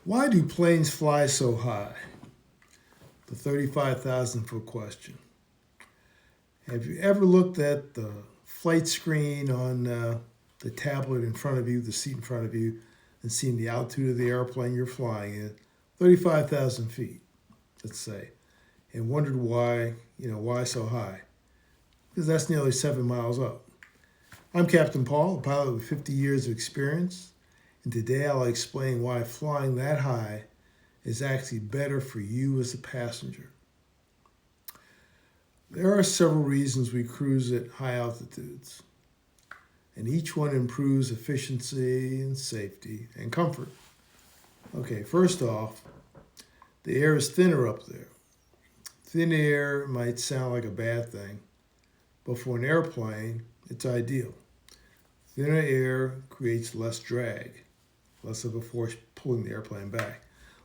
Why do planes fly so high? The 35,000-foot question. Have you ever looked at the flight screen on the tablet in front of you, the seat in front of you, and seen the altitude of the airplane you're flying at, 35,000 feet, let's say, and wondered why so high? Because that's nearly 7 miles up. I'm Captain Paul, a pilot with 50 years of experience, and today I'll explain why flying that high is actually better for you as a passenger. There are several reasons we cruise at high altitudes, and each one improves efficiency and safety and comfort. Okay, first off, the air is thinner up there. Thin air might sound like a bad thing, but for an airplane, it's ideal. Thinner air creates less drag, less of a force pulling the airplane back.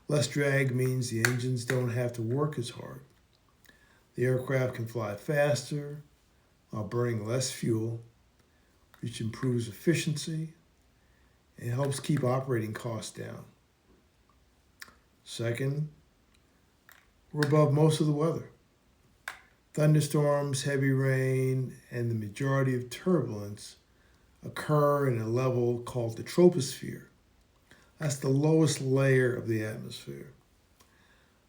Less drag means the engines don't have to work as hard. The aircraft can fly faster while burning less fuel, which improves efficiency and helps keep operating costs down. Second, we're above most of the weather. Thunderstorms, heavy rain, and the majority of turbulence occur in a level called the troposphere. That's the lowest layer of the atmosphere.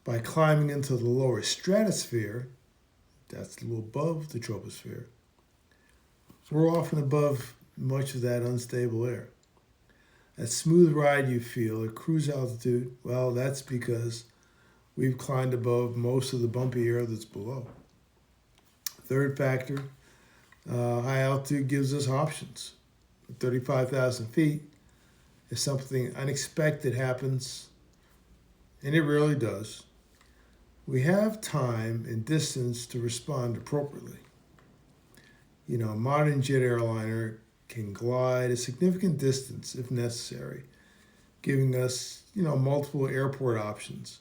By climbing into the lower stratosphere, that's a little above the troposphere, we're often above much of that unstable air. That smooth ride you feel at cruise altitude, well, that's because we've climbed above most of the bumpy air that's below. Third factor, high altitude gives us options. At 35,000 feet, if something unexpected happens, and it rarely does, we have time and distance to respond appropriately. A modern jet airliner can glide a significant distance if necessary, giving us, multiple airport options.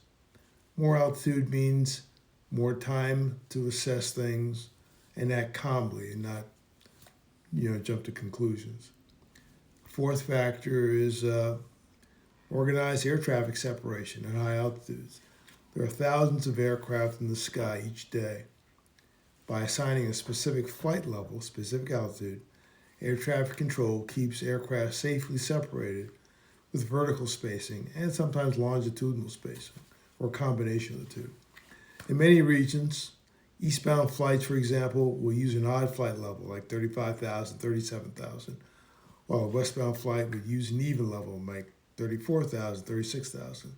More altitude means more time to assess things and act calmly and not, jump to conclusions. Fourth factor is organized air traffic separation at high altitudes. There are thousands of aircraft in the sky each day. By assigning a specific flight level, specific altitude, air traffic control keeps aircraft safely separated with vertical spacing and sometimes longitudinal spacing, or a combination of the two. In many regions, eastbound flights, for example, will use an odd flight level, like 35,000, 37,000, while a westbound flight would use an even level, like 34,000, 36,000.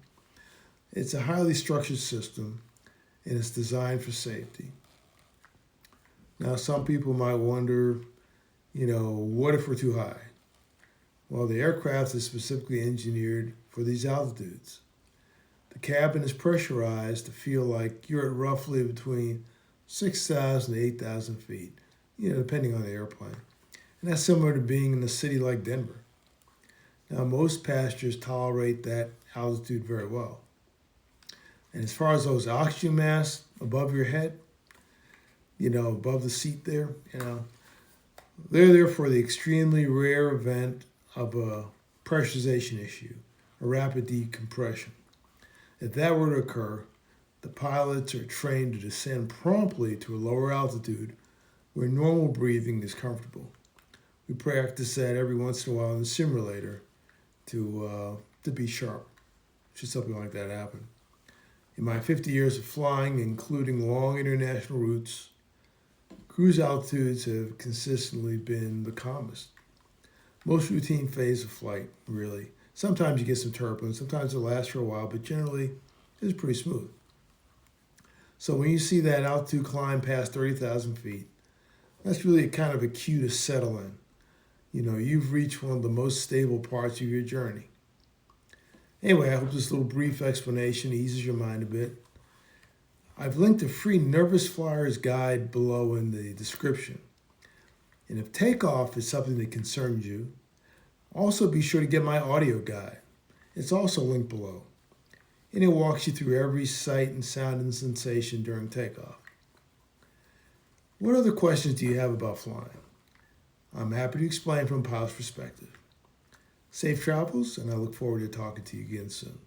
It's a highly structured system, and it's designed for safety. Now, some people might wonder, what if we're too high? Well, the aircraft is specifically engineered for these altitudes. The cabin is pressurized to feel like you're at roughly between 6,000 to 8,000 feet, depending on the airplane. And that's similar to being in a city like Denver. Now, most passengers tolerate that altitude very well. And as far as those oxygen masks above your head, above the seat there, they're there for the extremely rare event of a pressurization issue, a rapid decompression. If that were to occur, the pilots are trained to descend promptly to a lower altitude where normal breathing is comfortable. We practice that every once in a while in the simulator to be sharp should something like that happen. In my 50 years of flying, including long international routes, cruise altitudes have consistently been the calmest. Most routine phase of flight, really. Sometimes you get some turbulence, sometimes it lasts for a while, but generally it's pretty smooth. So when you see that altitude climb past 30,000 feet, that's really kind of a cue to settle in. You've reached one of the most stable parts of your journey. Anyway, I hope this little brief explanation eases your mind a bit. I've linked a free Nervous Flyer's guide below in the description. And if takeoff is something that concerns you, also be sure to get my audio guide. It's also linked below. And it walks you through every sight and sound and sensation during takeoff. What other questions do you have about flying? I'm happy to explain from a pilot's perspective. Safe travels, and I look forward to talking to you again soon.